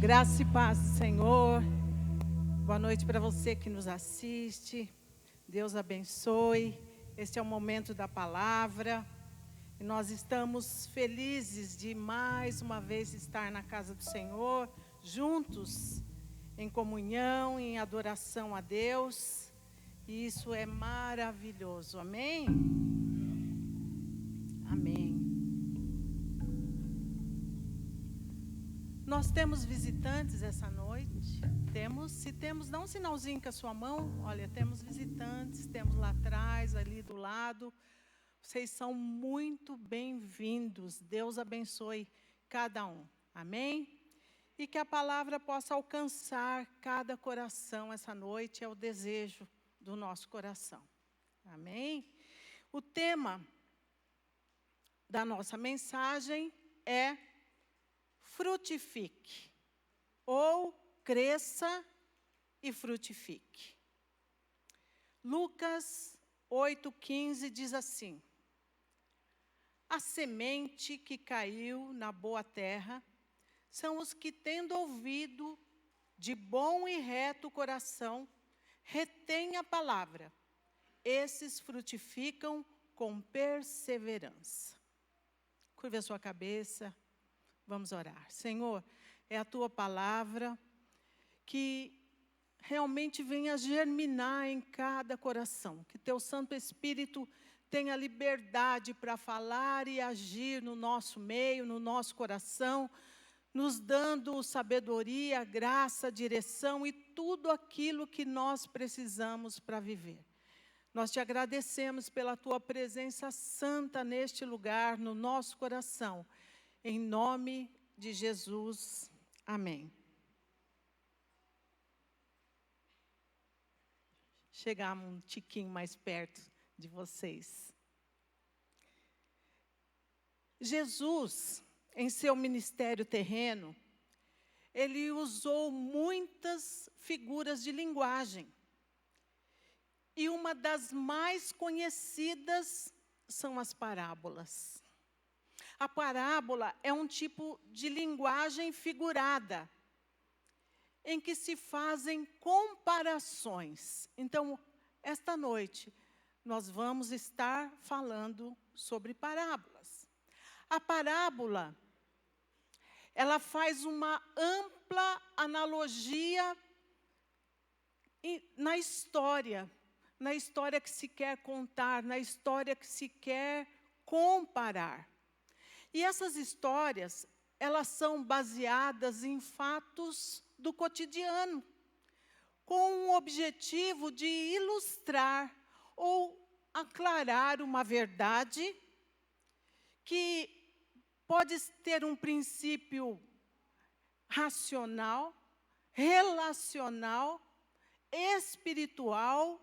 Graça e paz do Senhor. Boa noite para você que nos assiste. Deus abençoe. Este é o momento da palavra. E nós estamos felizes de mais uma vez estar na casa do Senhor, juntos, em comunhão, em adoração a Deus. E isso é maravilhoso. Amém? Amém. Nós temos visitantes essa noite. Se temos, dá um sinalzinho com a sua mão. Olha, temos visitantes, temos lá atrás, ali do lado. Vocês são muito bem-vindos. Deus abençoe cada um. Amém? E que a palavra possa alcançar cada coração essa noite, é o desejo do nosso coração. Amém? O tema da nossa mensagem é frutifique, ou cresça e frutifique. Lucas 8,15 diz assim: a semente que caiu na boa terra são os que, tendo ouvido de bom e reto coração, retêm a palavra. Esses frutificam com perseverança. Curva a sua cabeça. Vamos orar. Senhor, é a Tua palavra que realmente venha germinar em cada coração. Que Teu Santo Espírito tenha liberdade para falar e agir no nosso meio, no nosso coração, nos dando sabedoria, graça, direção e tudo aquilo que nós precisamos para viver. Nós te agradecemos pela Tua presença santa neste lugar, no nosso coração. Em nome de Jesus, amém. Chegar um tiquinho mais perto de vocês. Jesus, em seu ministério terreno, ele usou muitas figuras de linguagem. E uma das mais conhecidas são as parábolas. A parábola é um tipo de linguagem figurada, em que se fazem comparações. Então, esta noite, nós vamos estar falando sobre parábolas. A parábola, ela faz uma ampla analogia na história que se quer contar, na história que se quer comparar. E essas histórias, elas são baseadas em fatos do cotidiano, com o objetivo de ilustrar ou aclarar uma verdade que pode ter um princípio racional, relacional, espiritual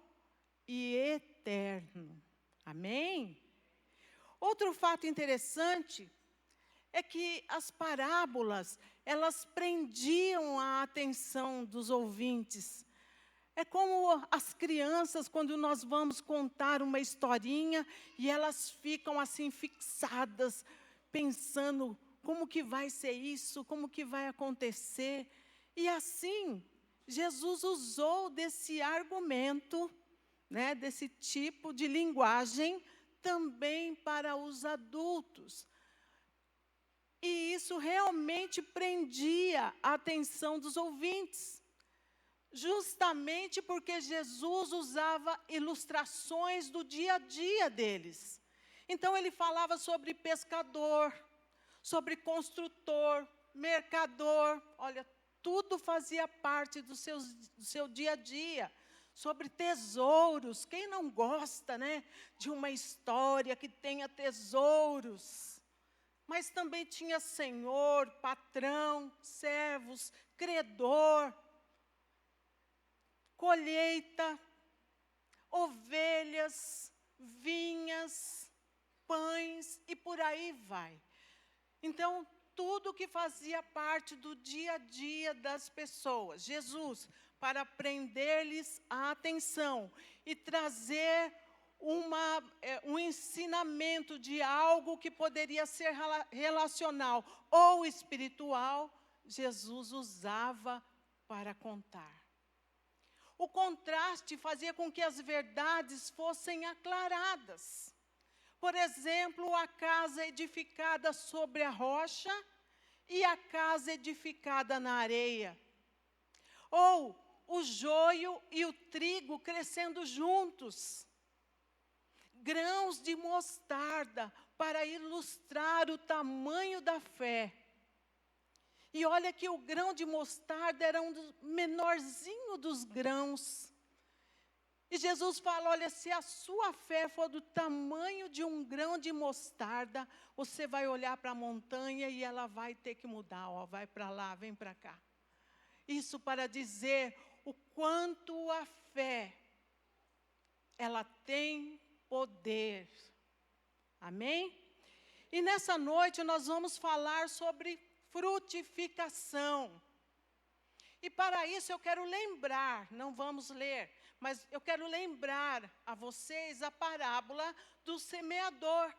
e eterno. Amém? Outro fato interessante é que as parábolas, elas prendiam a atenção dos ouvintes. É como as crianças, quando nós vamos contar uma historinha, e elas ficam assim fixadas, pensando como que vai ser isso, como que vai acontecer. E assim, Jesus usou desse argumento, desse tipo de linguagem, também para os adultos. E isso realmente prendia a atenção dos ouvintes, justamente porque Jesus usava ilustrações do dia a dia deles. Então, ele falava sobre pescador, sobre construtor, mercador, olha, tudo fazia parte do seu dia a dia. Sobre tesouros, quem não gosta, de uma história que tenha tesouros? Mas também tinha senhor, patrão, servos, credor, colheita, ovelhas, vinhas, pães e por aí vai. Então, tudo que fazia parte do dia a dia das pessoas. Jesus, para prender-lhes a atenção e trazer um ensinamento de algo que poderia ser relacional ou espiritual, Jesus usava para contar. O contraste fazia com que as verdades fossem aclaradas. Por exemplo, a casa edificada sobre a rocha e a casa edificada na areia. Ou o joio e o trigo crescendo juntos. Grãos de mostarda para ilustrar o tamanho da fé. E olha que o grão de mostarda era um dos menorzinho dos grãos. E Jesus fala, olha, se a sua fé for do tamanho de um grão de mostarda, você vai olhar para a montanha e ela vai ter que mudar, ó, vai para lá, vem para cá. Isso para dizer o quanto a fé, ela tem poder. Amém? E nessa noite nós vamos falar sobre frutificação. E para isso eu quero lembrar, não vamos ler, mas eu quero lembrar a vocês a parábola do semeador,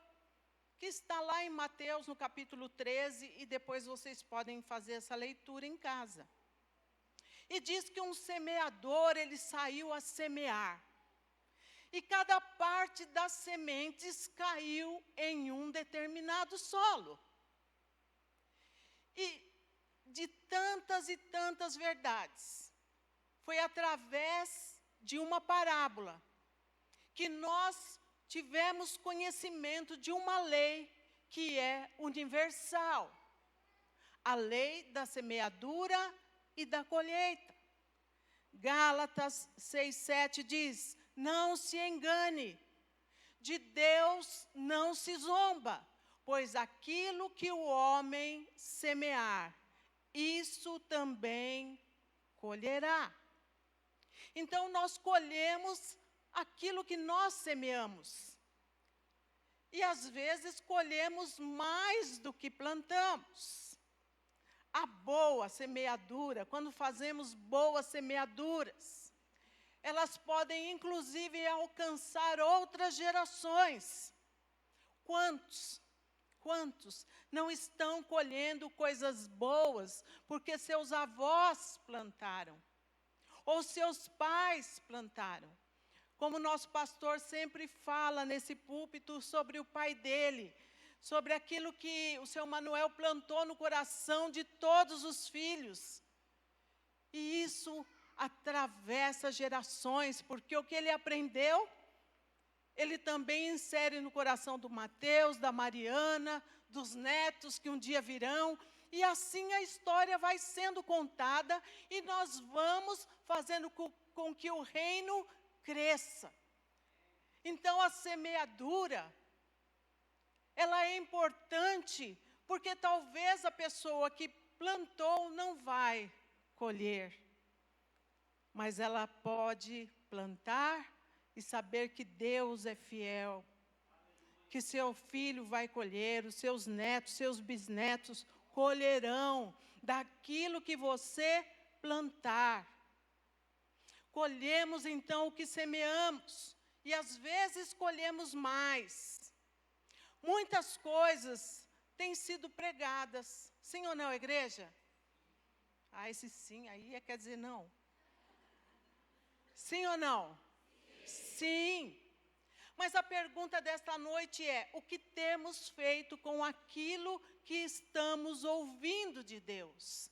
que está lá em Mateus, no capítulo 13, e depois vocês podem fazer essa leitura em casa. E diz que um semeador, ele saiu a semear. E cada parte das sementes caiu em um determinado solo. E de tantas e tantas verdades, foi através de uma parábola que nós tivemos conhecimento de uma lei que é universal. A lei da semeadura e da colheita. Gálatas 6:7 diz, não se engane, de Deus não se zomba, pois aquilo que o homem semear, isso também colherá. Então, nós colhemos aquilo que nós semeamos. E, às vezes, colhemos mais do que plantamos. A boa semeadura, quando fazemos boas semeaduras, elas podem, inclusive, alcançar outras gerações. Quantos não estão colhendo coisas boas porque seus avós plantaram? Ou seus pais plantaram? Como nosso pastor sempre fala nesse púlpito sobre o pai dele, sobre aquilo que o seu Manuel plantou no coração de todos os filhos. E isso atravessa gerações, porque o que ele aprendeu, ele também insere no coração do Mateus, da Mariana, dos netos que um dia virão, e assim a história vai sendo contada, e nós vamos fazendo com que o reino cresça. Então a semeadura, ela é importante, porque talvez a pessoa que plantou não vai colher, mas ela pode plantar e saber que Deus é fiel, que seu filho vai colher, os seus netos, seus bisnetos colherão daquilo que você plantar. Colhemos então o que semeamos, e às vezes colhemos mais. Muitas coisas têm sido pregadas, sim ou não, igreja? Ah, esse sim, aí quer dizer não. Sim ou não? Sim. Mas a pergunta desta noite é, o que temos feito com aquilo que estamos ouvindo de Deus?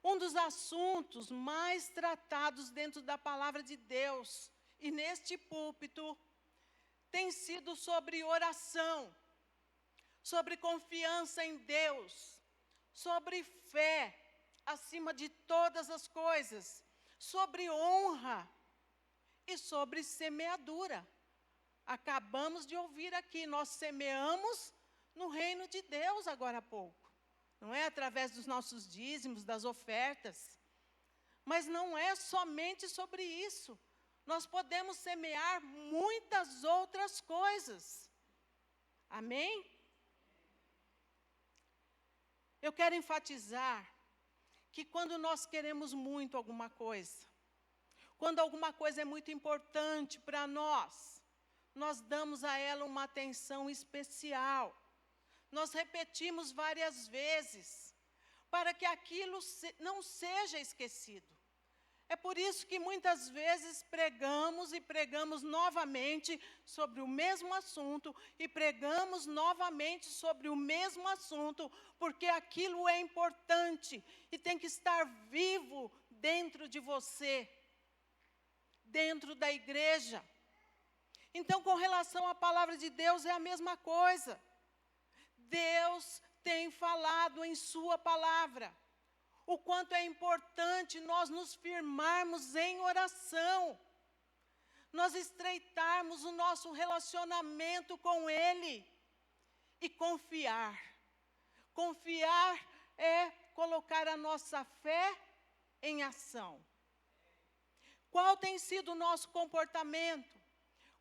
Um dos assuntos mais tratados dentro da palavra de Deus, e neste púlpito, tem sido sobre oração, sobre confiança em Deus, sobre fé, acima de todas as coisas, sobre honra e sobre semeadura. Acabamos de ouvir aqui, nós semeamos no reino de Deus agora há pouco. Não é através dos nossos dízimos, das ofertas. Mas não é somente sobre isso. Nós podemos semear muitas outras coisas. Amém? Eu quero enfatizar que quando nós queremos muito alguma coisa, quando alguma coisa é muito importante para nós damos a ela uma atenção especial. Nós repetimos várias vezes, para que aquilo não seja esquecido. É por isso que muitas vezes pregamos e pregamos novamente sobre o mesmo assunto, e pregamos novamente sobre o mesmo assunto, porque aquilo é importante e tem que estar vivo dentro de você, dentro da igreja. Então, com relação à palavra de Deus, é a mesma coisa. Deus tem falado em sua palavra. O quanto é importante nós nos firmarmos em oração, nós estreitarmos o nosso relacionamento com Ele e confiar. Confiar é colocar a nossa fé em ação. Qual tem sido o nosso comportamento?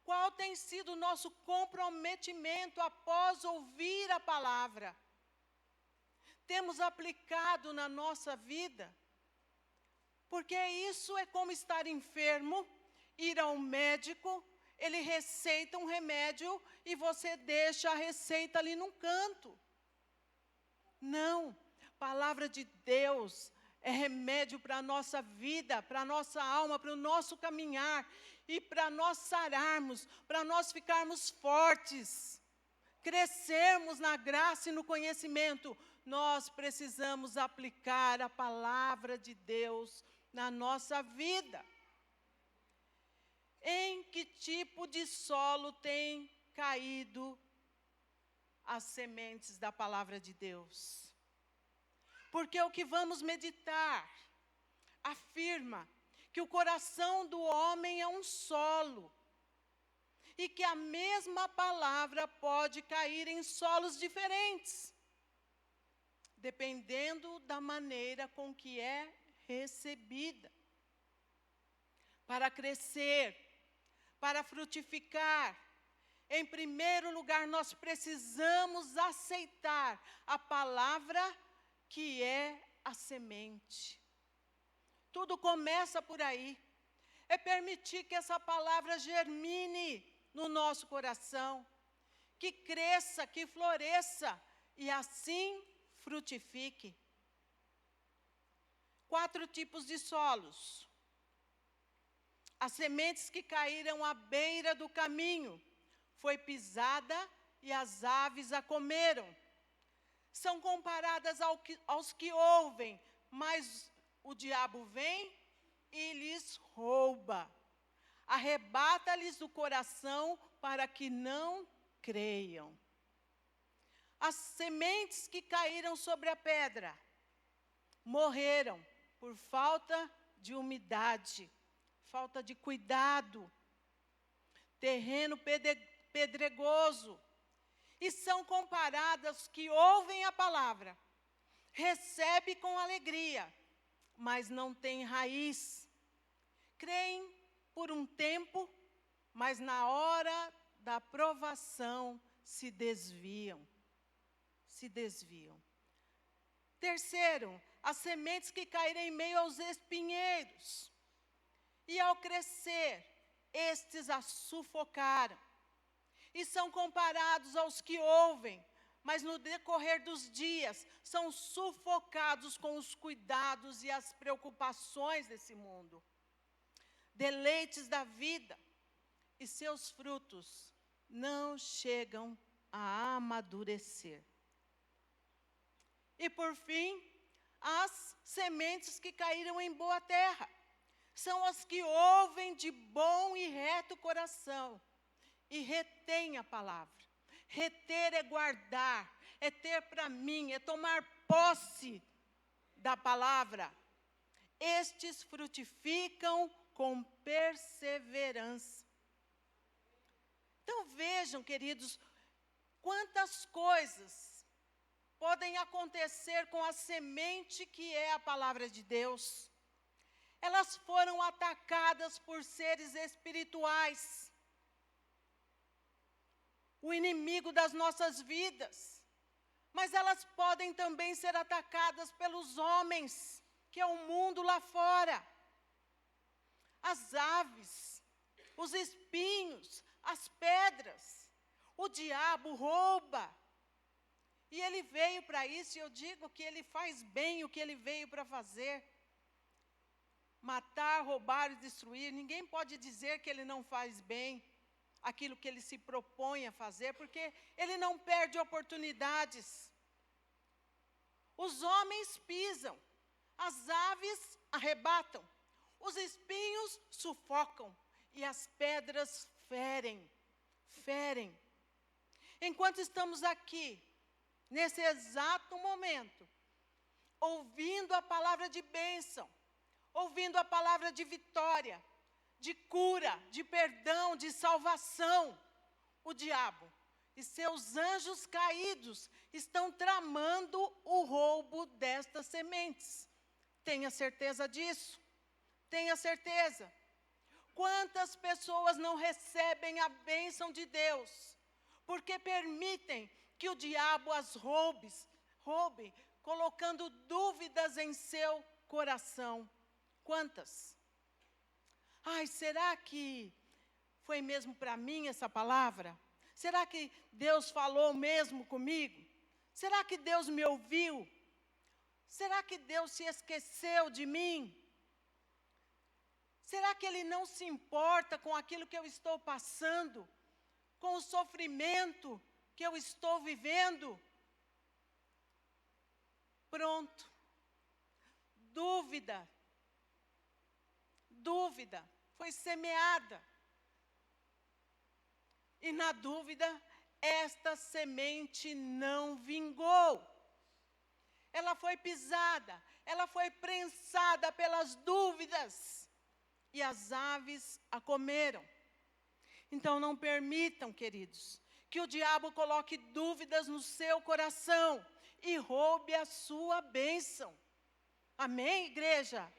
Qual tem sido o nosso comprometimento após ouvir a palavra? Temos aplicado na nossa vida? Porque isso é como estar enfermo, ir ao médico, ele receita um remédio e você deixa a receita ali num canto. Não, palavra de Deus é remédio para a nossa vida, para a nossa alma, para o nosso caminhar, e para nós sararmos, para nós ficarmos fortes, crescermos na graça e no conhecimento. Nós precisamos aplicar a palavra de Deus na nossa vida. Em que tipo de solo tem caído as sementes da palavra de Deus? Porque o que vamos meditar afirma que o coração do homem é um solo, e que a mesma palavra pode cair em solos diferentes, dependendo da maneira com que é recebida. Para crescer, para frutificar, em primeiro lugar, nós precisamos aceitar a palavra que é a semente. Tudo começa por aí. É permitir que essa palavra germine no nosso coração, que cresça, que floresça, e assim frutifique. 4 tipos de solos. As sementes que caíram à beira do caminho, foi pisada e as aves a comeram. São comparadas aos que ouvem, mas o diabo vem e lhes rouba. Arrebata-lhes o coração para que não creiam. As sementes que caíram sobre a pedra morreram por falta de umidade, falta de cuidado, terreno pedregoso, e são comparadas que ouvem a palavra, recebem com alegria, mas não têm raiz, creem por um tempo, mas na hora da provação se desviam. Terceiro, as sementes que caírem em meio aos espinheiros, e ao crescer, estes a sufocaram, e são comparados aos que ouvem, mas no decorrer dos dias são sufocados com os cuidados e as preocupações desse mundo, deleites da vida, e seus frutos não chegam a amadurecer. E por fim, as sementes que caíram em boa terra, são as que ouvem de bom e reto coração, e retém a palavra. Reter é guardar, é ter para mim, é tomar posse da palavra. Estes frutificam com perseverança. Então vejam, queridos, quantas coisas podem acontecer com a semente que é a palavra de Deus. Elas foram atacadas por seres espirituais, o inimigo das nossas vidas, mas elas podem também ser atacadas pelos homens, que é o mundo lá fora. As aves, os espinhos, as pedras, o diabo rouba. E ele veio para isso, e eu digo que ele faz bem o que ele veio para fazer. Matar, roubar e destruir. Ninguém pode dizer que ele não faz bem aquilo que ele se propõe a fazer, porque ele não perde oportunidades. Os homens pisam, as aves arrebatam, os espinhos sufocam e as pedras ferem. Enquanto estamos aqui, nesse exato momento, ouvindo a palavra de bênção, ouvindo a palavra de vitória, de cura, de perdão, de salvação, o diabo e seus anjos caídos estão tramando o roubo destas sementes. Tenha certeza disso. Tenha certeza. Quantas pessoas não recebem a bênção de Deus, porque permitem que o diabo as roube, colocando dúvidas em seu coração. Quantas? Ai, será que foi mesmo para mim essa palavra? Será que Deus falou mesmo comigo? Será que Deus me ouviu? Será que Deus se esqueceu de mim? Será que Ele não se importa com aquilo que eu estou passando? Com o sofrimento que eu estou vivendo? Pronto. Dúvida foi semeada. E na dúvida, esta semente não vingou. Ela foi pisada, ela foi prensada pelas dúvidas. E as aves a comeram. Então não permitam, queridos, que o diabo coloque dúvidas no seu coração e roube a sua bênção. Amém, igreja?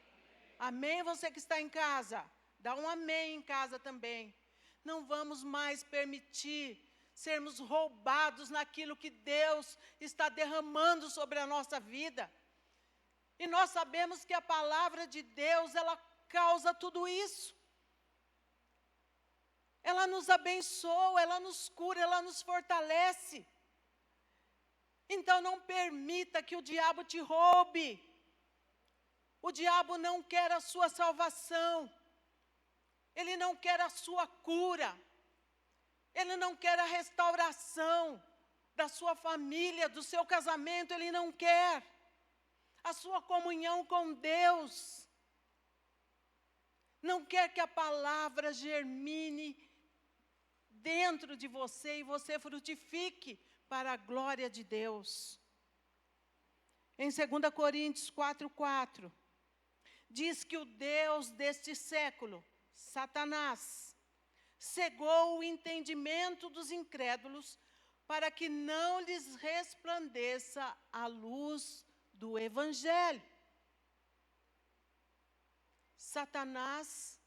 Amém, você que está em casa? Dá um amém em casa também. Não vamos mais permitir sermos roubados naquilo que Deus está derramando sobre a nossa vida. E nós sabemos que a palavra de Deus, ela causa tudo isso. Ela nos abençoa, ela nos cura, ela nos fortalece. Então não permita que o diabo te roube. O diabo não quer a sua salvação. Ele não quer a sua cura. Ele não quer a restauração da sua família, do seu casamento. Ele não quer a sua comunhão com Deus. Não quer que a palavra germine dentro de você e você frutifique para a glória de Deus. Em 2 Coríntios 4:4, diz que o Deus deste século, Satanás, cegou o entendimento dos incrédulos para que não lhes resplandeça a luz do Evangelho. Satanás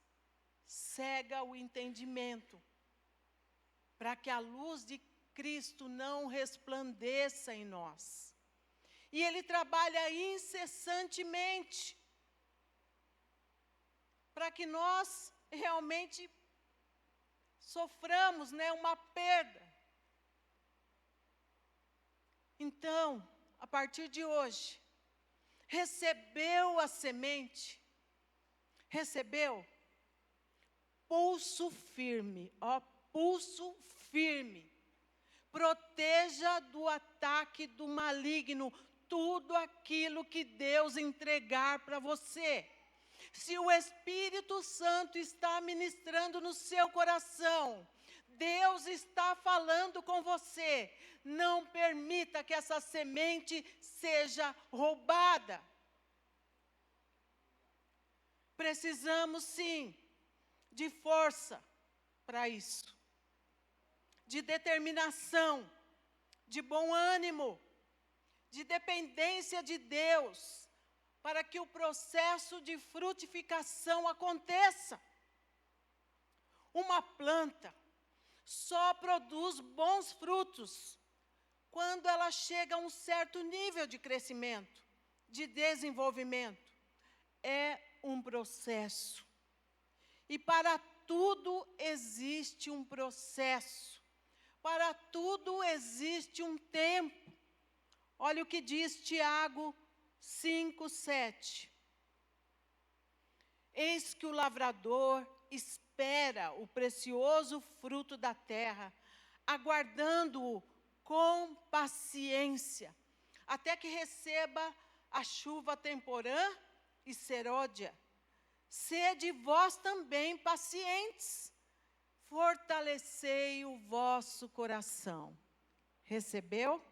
cega o entendimento para que a luz de Cristo não resplandeça em nós. E ele trabalha incessantemente para que nós realmente soframos, uma perda. Então, a partir de hoje, recebeu a semente, recebeu, pulso firme, pulso firme. Proteja do ataque do maligno tudo aquilo que Deus entregar para você. Se o Espírito Santo está ministrando no seu coração, Deus está falando com você, não permita que essa semente seja roubada. Precisamos sim de força para isso, de determinação, de bom ânimo, de dependência de Deus, para que o processo de frutificação aconteça. Uma planta só produz bons frutos quando ela chega a um certo nível de crescimento, de desenvolvimento. É um processo. E para tudo existe um processo. Para tudo existe um tempo. Olha o que diz Tiago 5:7. Eis que o lavrador espera o precioso fruto da terra, aguardando-o com paciência, até que receba a chuva temporã e serôdia. Sede vós também pacientes, fortalecei o vosso coração. Recebeu?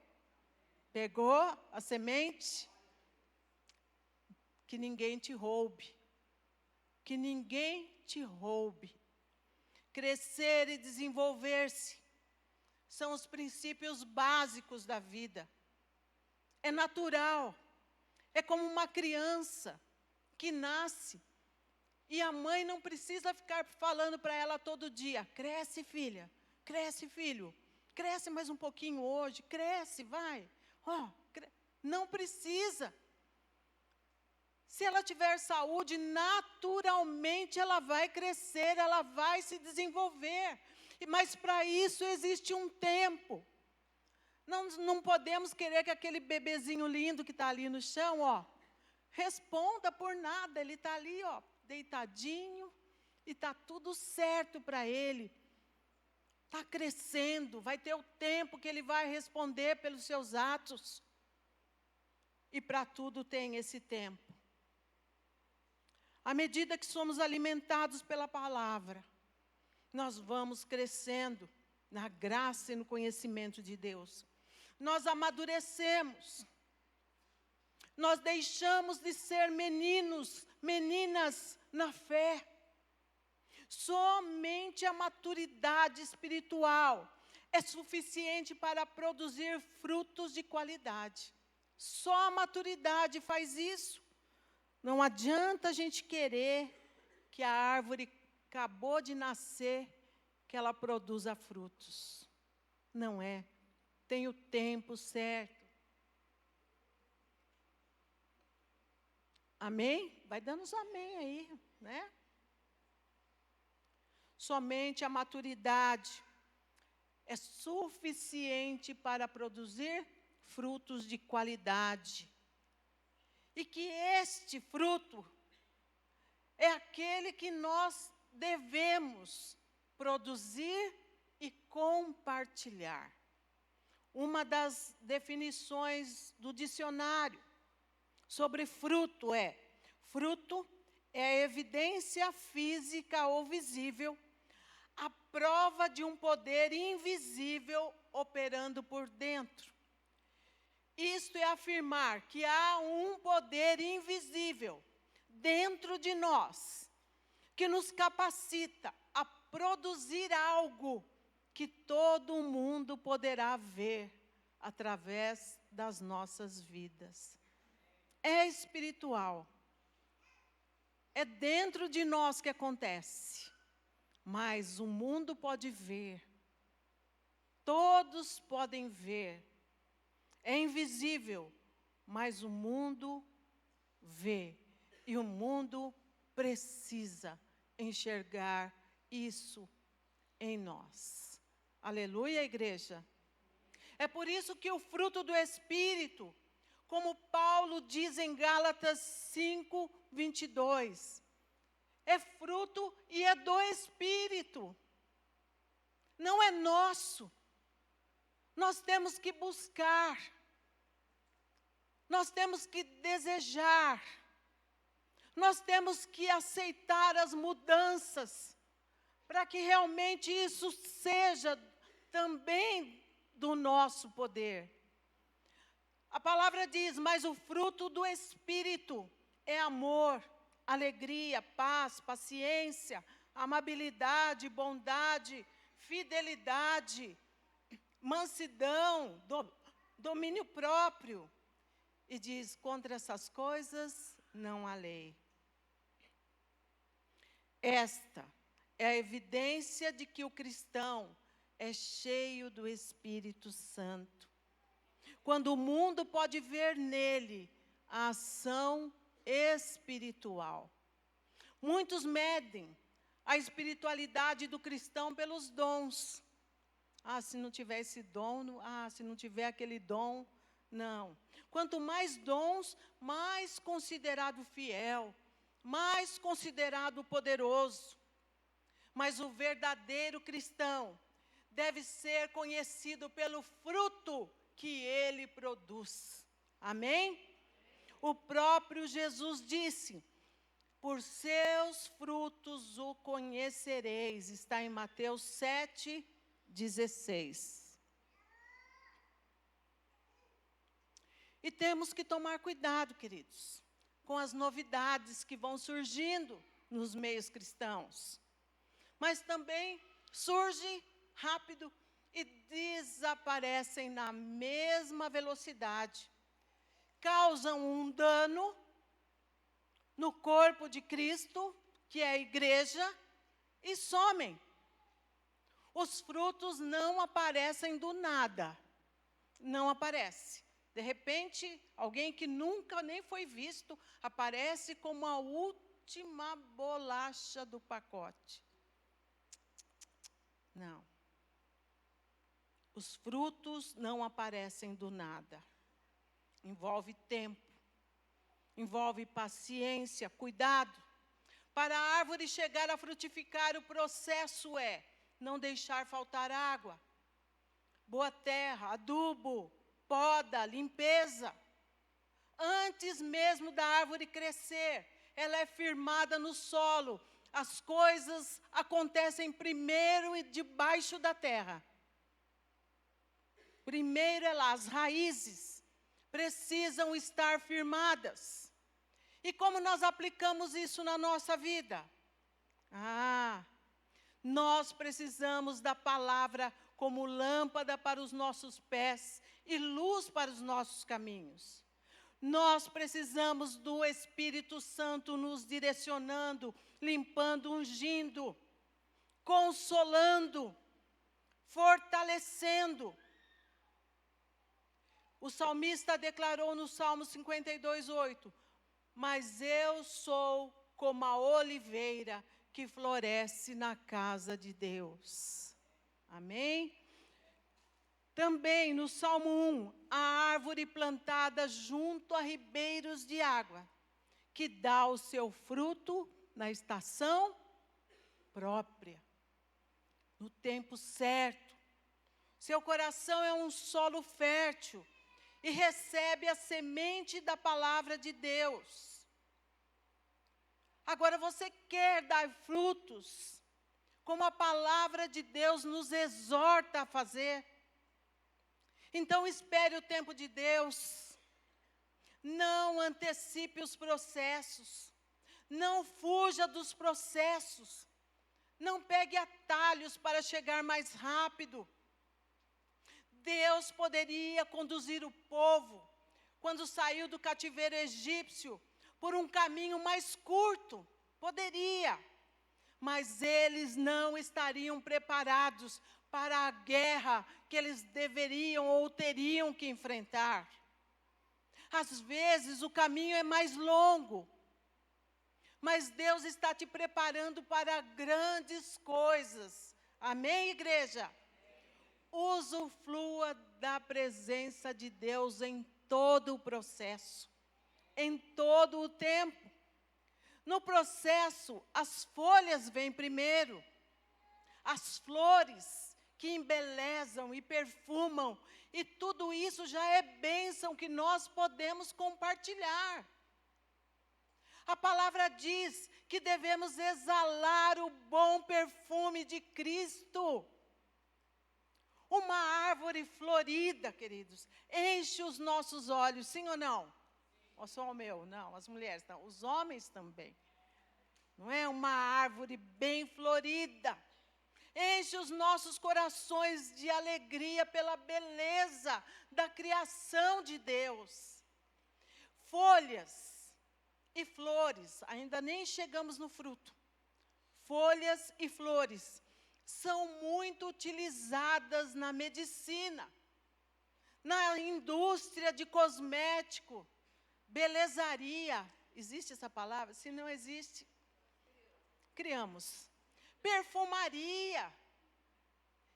Pegou a semente? Que ninguém te roube. Que ninguém te roube. Crescer e desenvolver-se são os princípios básicos da vida. É natural. É como uma criança que nasce. E a mãe não precisa ficar falando para ela todo dia: cresce, filha, cresce, filho, cresce mais um pouquinho hoje, cresce, vai. Não precisa. Se ela tiver saúde, naturalmente ela vai crescer, ela vai se desenvolver. Mas para isso existe um tempo. Não podemos querer que aquele bebezinho lindo que está ali no chão, responda por nada. Ele está ali, deitadinho, e está tudo certo para ele. Está crescendo, vai ter o tempo que ele vai responder pelos seus atos. E para tudo tem esse tempo. À medida que somos alimentados pela palavra, nós vamos crescendo na graça e no conhecimento de Deus. Nós amadurecemos. Nós deixamos de ser meninos, meninas na fé. Somente a maturidade espiritual é suficiente para produzir frutos de qualidade. Só a maturidade faz isso. Não adianta a gente querer que a árvore acabou de nascer, que ela produza frutos. Não é. Tem o tempo certo. Amém? Vai dando os amém aí, né? Somente a maturidade é suficiente para produzir frutos de qualidade. E que este fruto é aquele que nós devemos produzir e compartilhar. Uma das definições do dicionário sobre fruto é: fruto é a evidência física ou visível, a prova de um poder invisível operando por dentro. Isto é afirmar que há um poder invisível dentro de nós, que nos capacita a produzir algo que todo mundo poderá ver através das nossas vidas. É espiritual. É dentro de nós que acontece. Mas o mundo pode ver. Todos podem ver. É invisível, mas o mundo vê. E o mundo precisa enxergar isso em nós. Aleluia, igreja. É por isso que o fruto do Espírito, como Paulo diz em Gálatas 5:22, é fruto e é do Espírito. Não é nosso. Nós temos que buscar. Nós temos que desejar. Nós temos que aceitar as mudanças, para que realmente isso seja também do nosso poder. A palavra diz: mas o fruto do Espírito é amor, alegria, paz, paciência, amabilidade, bondade, fidelidade, mansidão, domínio próprio. E diz: contra essas coisas não há lei. Esta é a evidência de que o cristão é cheio do Espírito Santo. Quando o mundo pode ver nele a ação espiritual. Muitos medem a espiritualidade do cristão pelos dons. Se não tiver esse dom, se não tiver aquele dom, Não. Quanto mais dons, mais considerado fiel, mais considerado poderoso. Mas o verdadeiro cristão deve ser conhecido pelo fruto que ele produz. Amém? O próprio Jesus disse: por seus frutos o conhecereis. Está em Mateus 7:16. E temos que tomar cuidado, queridos, com as novidades que vão surgindo nos meios cristãos. Mas também surgem rápido e desaparecem na mesma velocidade. Causam um dano no corpo de Cristo, que é a igreja, e somem. Os frutos não aparecem do nada. Não aparece. De repente, alguém que nunca nem foi visto, aparece como a última bolacha do pacote. Não. Os frutos não aparecem do nada. Envolve tempo, envolve paciência, cuidado. Para a árvore chegar a frutificar, o processo é não deixar faltar água, boa terra, adubo, poda, limpeza. Antes mesmo da árvore crescer, ela é firmada no solo. As coisas acontecem primeiro debaixo da terra. Primeiro é lá, as raízes precisam estar firmadas. E como nós aplicamos isso na nossa vida? Nós precisamos da palavra como lâmpada para os nossos pés e luz para os nossos caminhos. Nós precisamos do Espírito Santo nos direcionando, limpando, ungindo, consolando, fortalecendo. O salmista declarou no Salmo 52:8, mas eu sou como a oliveira que floresce na casa de Deus. Amém? Também no Salmo 1, a árvore plantada junto a ribeiros de água, que dá o seu fruto na estação própria, no tempo certo. Seu coração é um solo fértil e recebe a semente da palavra de Deus. Agora, você quer dar frutos, como a palavra de Deus nos exorta a fazer? Então, espere o tempo de Deus. Não antecipe os processos. Não fuja dos processos. Não pegue atalhos para chegar mais rápido. Deus poderia conduzir o povo, quando saiu do cativeiro egípcio, por um caminho mais curto. Poderia. Mas eles não estariam preparados para a guerra que eles deveriam ou teriam que enfrentar. Às vezes o caminho é mais longo, mas Deus está te preparando para grandes coisas. Amém, igreja? Usufrua da presença de Deus em todo o processo, em todo o tempo. No processo, as folhas vêm primeiro, as flores que embelezam e perfumam, e tudo isso já é bênção que nós podemos compartilhar. A palavra diz que devemos exalar o bom perfume de Cristo. Uma árvore florida, queridos, enche os nossos olhos, sim ou não? Ou só o meu? Não, as mulheres não, os homens também. Não é uma árvore bem florida. Enche os nossos corações de alegria pela beleza da criação de Deus. Folhas e flores, ainda nem chegamos no fruto. Folhas e flores são muito utilizadas na medicina, na indústria de cosmético, belezaria. Existe essa palavra? Se não existe, criamos. Perfumaria.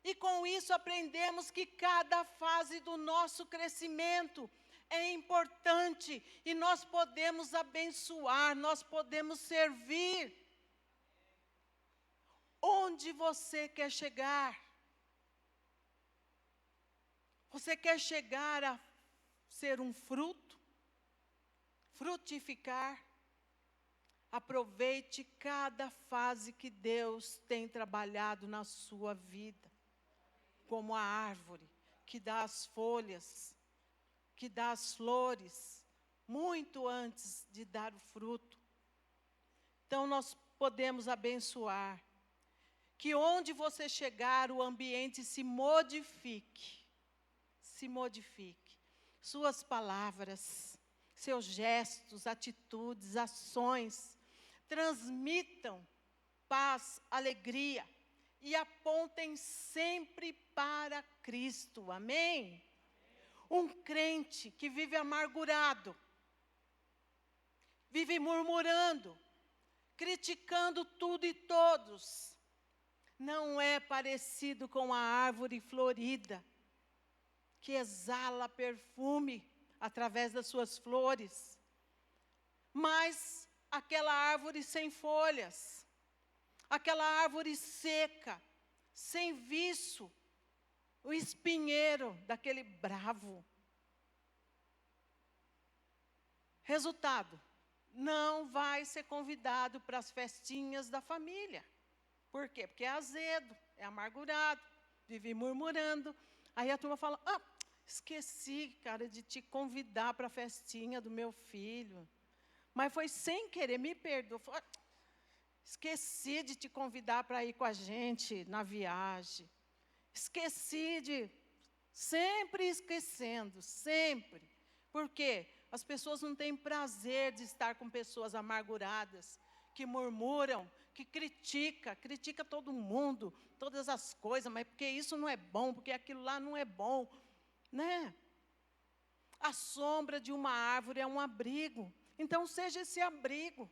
E com isso aprendemos que cada fase do nosso crescimento é importante e nós podemos abençoar, nós podemos servir. Onde você quer chegar? Você quer chegar a ser um fruto? Frutificar? Aproveite cada fase que Deus tem trabalhado na sua vida. Como a árvore que dá as folhas, que dá as flores, muito antes de dar o fruto. Então nós podemos abençoar. Que onde você chegar, o ambiente se modifique. Se modifique. Suas palavras, seus gestos, atitudes, ações, transmitam paz, alegria e apontem sempre para Cristo. Amém? Um crente que vive amargurado, vive murmurando, criticando tudo e todos, não é parecido com a árvore florida, que exala perfume através das suas flores, mas aquela árvore sem folhas, aquela árvore seca, sem viço, o espinheiro daquele bravo. Resultado, não vai ser convidado para as festinhas da família. Por quê? Porque é azedo, é amargurado, vive murmurando. Aí a turma fala, esqueci, cara, de te convidar para a festinha do meu filho. Mas foi sem querer, me perdoa. Esqueci de te convidar para ir com a gente na viagem. Esqueci de... Sempre esquecendo, sempre. Por quê? As pessoas não têm prazer de estar com pessoas amarguradas, que murmuram, que critica todo mundo, todas as coisas, mas porque isso não é bom, porque aquilo lá não é bom, né? A sombra de uma árvore é um abrigo, então seja esse abrigo.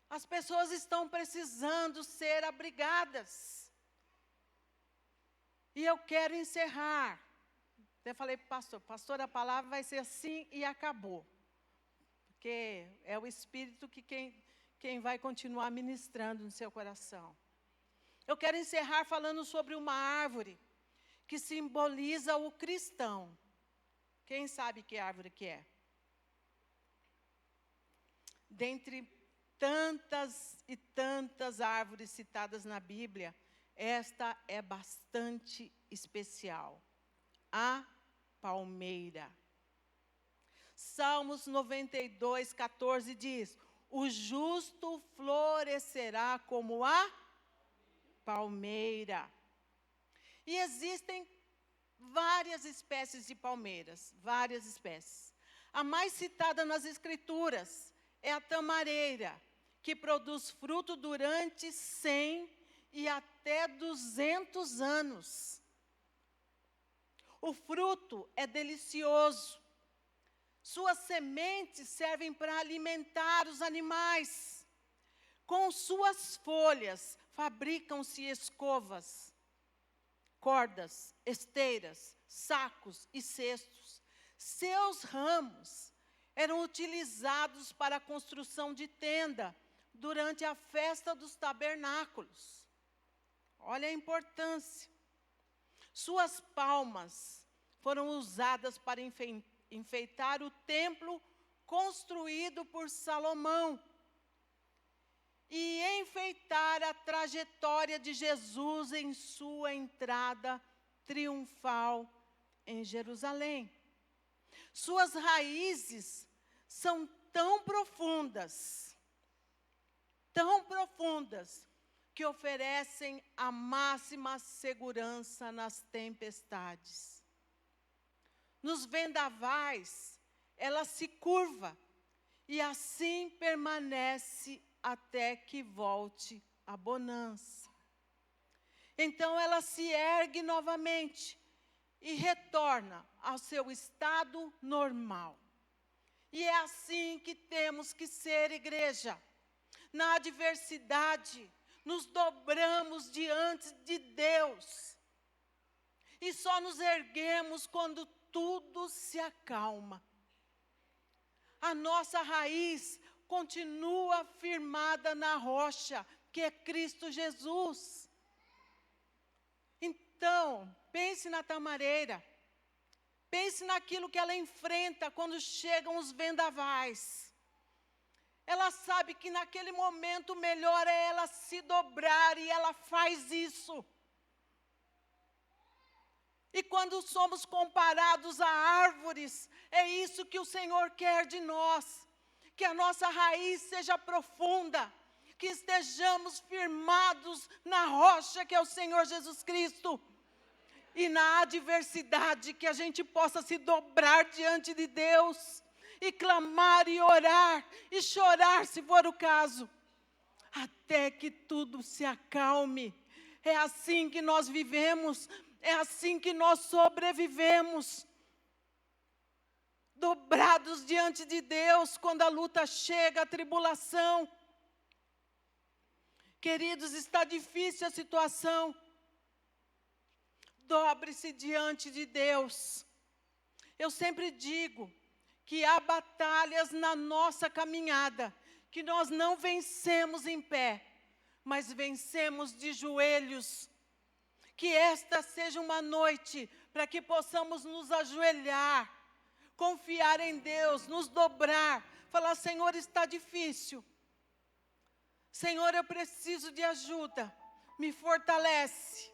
As pessoas estão precisando ser abrigadas. E eu quero encerrar. Até falei para o pastor, a palavra vai ser assim e acabou. Porque é o Espírito que quem vai continuar ministrando no seu coração. Eu quero encerrar falando sobre uma árvore que simboliza o cristão. Quem sabe que árvore que é? Dentre tantas e tantas árvores citadas na Bíblia, esta é bastante especial. A palmeira. Salmos 92, 14 diz: o justo florescerá como a palmeira. E existem várias espécies de palmeiras, várias espécies. A mais citada nas Escrituras é a tamareira, que produz fruto durante 100 e até 200 anos. O fruto é delicioso. Suas sementes servem para alimentar os animais. Com suas folhas fabricam-se escovas, cordas, esteiras, sacos e cestos. Seus ramos eram utilizados para a construção de tenda durante a festa dos tabernáculos. Olha a importância. Suas palmas foram usadas para enfeitar o templo construído por Salomão e enfeitar a trajetória de Jesus em sua entrada triunfal em Jerusalém. Suas raízes são tão profundas, que oferecem a máxima segurança nas tempestades. Nos vendavais, ela se curva e assim permanece até que volte a bonança. Então ela se ergue novamente e retorna ao seu estado normal. E é assim que temos que ser, igreja. Na adversidade, nos dobramos diante de Deus. E só nos erguemos quando tudo se acalma. A nossa raiz continua firmada na rocha, que é Cristo Jesus. Então, pense na tamareira. Pense naquilo que ela enfrenta quando chegam os vendavais. Ela sabe que naquele momento melhor é ela se dobrar, e ela faz isso. E quando somos comparados a árvores, é isso que o Senhor quer de nós. Que a nossa raiz seja profunda, que estejamos firmados na rocha que é o Senhor Jesus Cristo. E na adversidade, que a gente possa se dobrar diante de Deus, e clamar e orar, e chorar se for o caso, até que tudo se acalme. É assim que nós vivemos, é assim que nós sobrevivemos, dobrados diante de Deus, quando a luta chega, a tribulação. Queridos, está difícil a situação. Dobre-se diante de Deus. Eu sempre digo que há batalhas na nossa caminhada, que nós não vencemos em pé, mas vencemos de joelhos. Que esta seja uma noite para que possamos nos ajoelhar, confiar em Deus, nos dobrar, falar: Senhor, está difícil. Senhor, eu preciso de ajuda, me fortalece.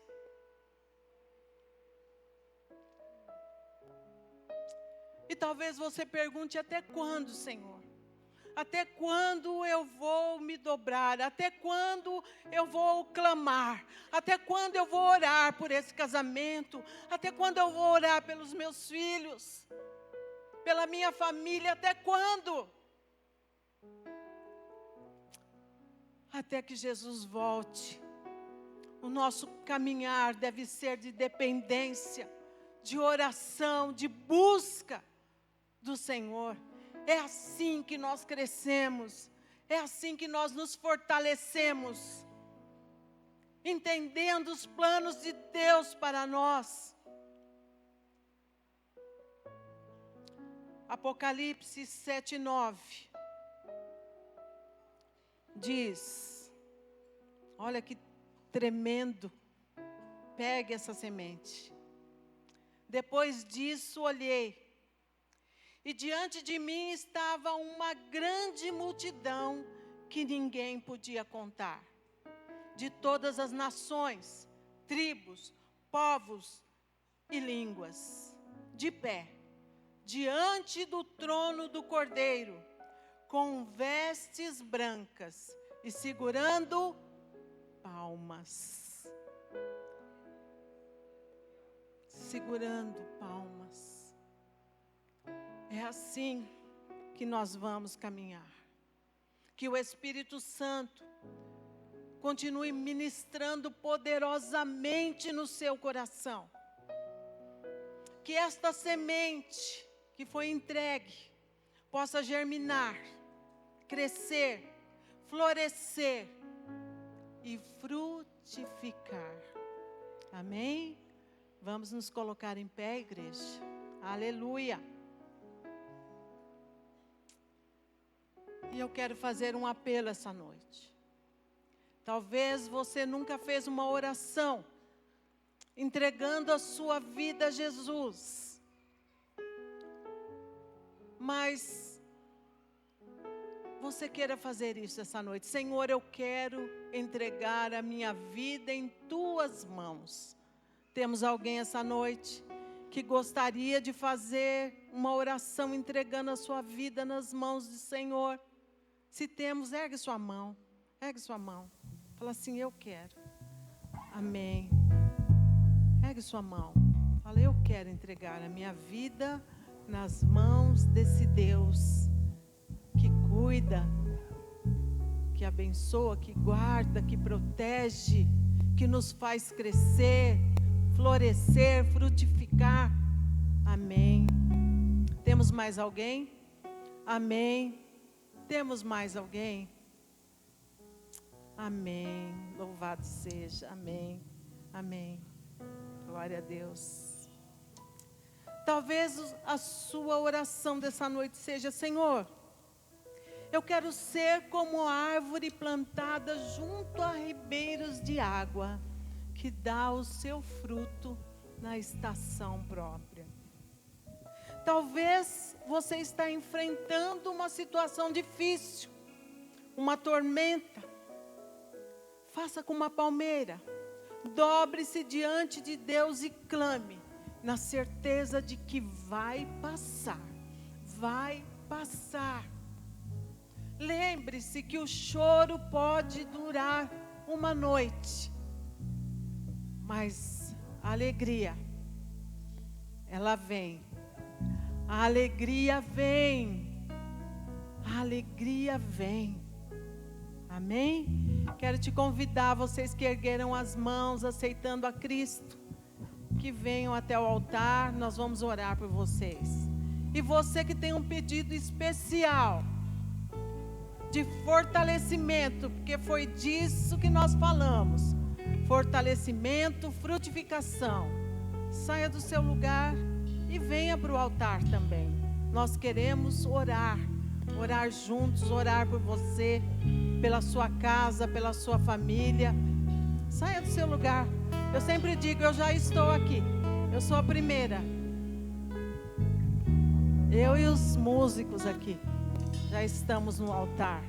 E talvez você pergunte: até quando, Senhor? Até quando eu vou me dobrar? Até quando eu vou clamar? Até quando eu vou orar por esse casamento? Até quando eu vou orar pelos meus filhos? Pela minha família? Até quando? Até que Jesus volte. O nosso caminhar deve ser de dependência, de oração, de busca do Senhor. É assim que nós crescemos, é assim que nós nos fortalecemos, entendendo os planos de Deus para nós. Apocalipse 7:9 diz, olha que tremendo, pegue essa semente. Depois disso olhei, e diante de mim estava uma grande multidão que ninguém podia contar, de todas as nações, tribos, povos e línguas, de pé, diante do trono do Cordeiro, com vestes brancas e segurando palmas. Segurando palmas. É assim que nós vamos caminhar. Que o Espírito Santo continue ministrando poderosamente no seu coração. Que esta semente que foi entregue possa germinar, crescer, florescer e frutificar. Amém? Vamos nos colocar em pé, igreja. Aleluia. E eu quero fazer um apelo essa noite. Talvez você nunca fez uma oração entregando a sua vida a Jesus. Mas você queira fazer isso essa noite. Senhor, eu quero entregar a minha vida em tuas mãos. Temos alguém essa noite que gostaria de fazer uma oração entregando a sua vida nas mãos do Senhor? Se temos, ergue sua mão. Ergue sua mão. Fala assim: eu quero. Amém. Ergue sua mão. Fala: eu quero entregar a minha vida nas mãos desse Deus que cuida, que abençoa, que guarda, que protege, que nos faz crescer, florescer, frutificar. Amém. Temos mais alguém? Amém. Temos mais alguém? Amém. Louvado seja. Amém. Amém. Glória a Deus. Talvez a sua oração dessa noite seja: Senhor, eu quero ser como a árvore plantada junto a ribeiros de água, que dá o seu fruto na estação própria. Talvez você está enfrentando uma situação difícil, uma tormenta. Faça como uma palmeira. Dobre-se diante de Deus e clame, na certeza de que vai passar. Vai passar. Lembre-se que o choro pode durar uma noite, mas a alegria, ela vem. A alegria vem. A alegria vem. Amém? Quero te convidar, vocês que ergueram as mãos, aceitando a Cristo, que venham até o altar, nós vamos orar por vocês. E você que tem um pedido especial, de fortalecimento, porque foi disso que nós falamos. Fortalecimento, frutificação. Saia do seu lugar e venha para o altar também. Nós queremos orar juntos, orar por você, pela sua casa, pela sua família. Saia do seu lugar. Eu sempre digo, eu já estou aqui. Eu sou a primeira. Eu e os músicos aqui já estamos no altar.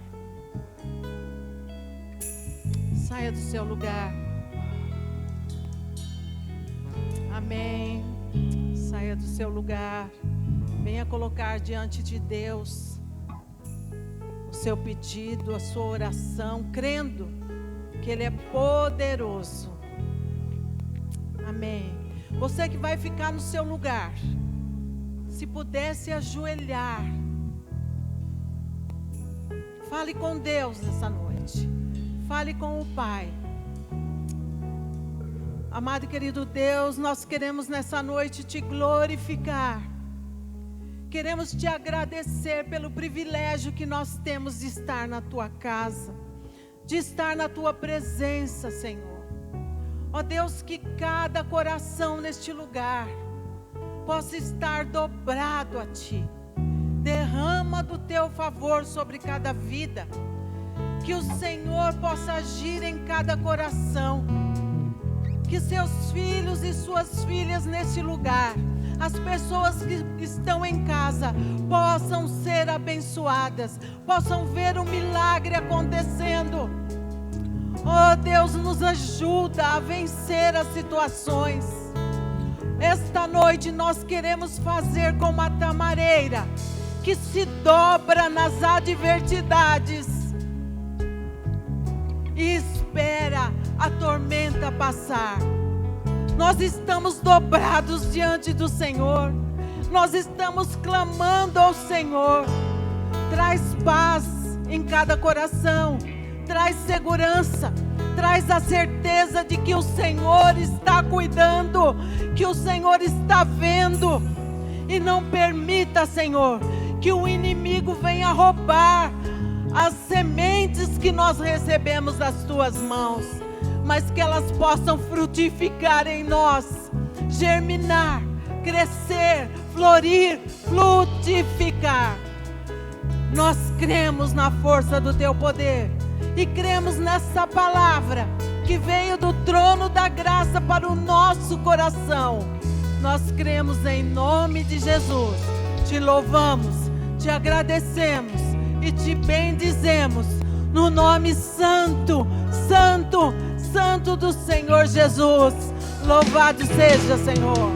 Saia do seu lugar. Amém. Saia do seu lugar. Venha colocar diante de Deus o seu pedido, a sua oração, crendo que Ele é poderoso. Amém. Você que vai ficar no seu lugar, se pudesse ajoelhar, fale com Deus nessa noite. Fale com o Pai. Amado e querido Deus, nós queremos nessa noite te glorificar. Queremos te agradecer pelo privilégio que nós temos de estar na tua casa, de estar na tua presença, Senhor. Ó Deus, que cada coração neste lugar possa estar dobrado a ti. Derrama do teu favor sobre cada vida. Que o Senhor possa agir em cada coração. Que seus filhos e suas filhas neste lugar, as pessoas que estão em casa, possam ser abençoadas, possam ver um milagre acontecendo. Oh Deus, nos ajuda a vencer as situações. Esta noite nós queremos fazer como a tamareira, que se dobra nas adversidades e espera a tormenta passar. Nós estamos dobrados diante do Senhor. Nós estamos clamando ao Senhor. Traz paz em cada coração. Traz segurança. Traz a certeza de que o Senhor está cuidando, que o Senhor está vendo. E não permita, Senhor, que o inimigo venha roubar as sementes que nós recebemos das tuas mãos, mas que elas possam frutificar em nós, germinar, crescer, florir, frutificar. Nós cremos na força do teu poder e cremos nessa palavra que veio do trono da graça para o nosso coração. Nós cremos em nome de Jesus. Te louvamos, te agradecemos e te bendizemos no nome santo, santo, santo do Senhor Jesus. Louvado seja, Senhor.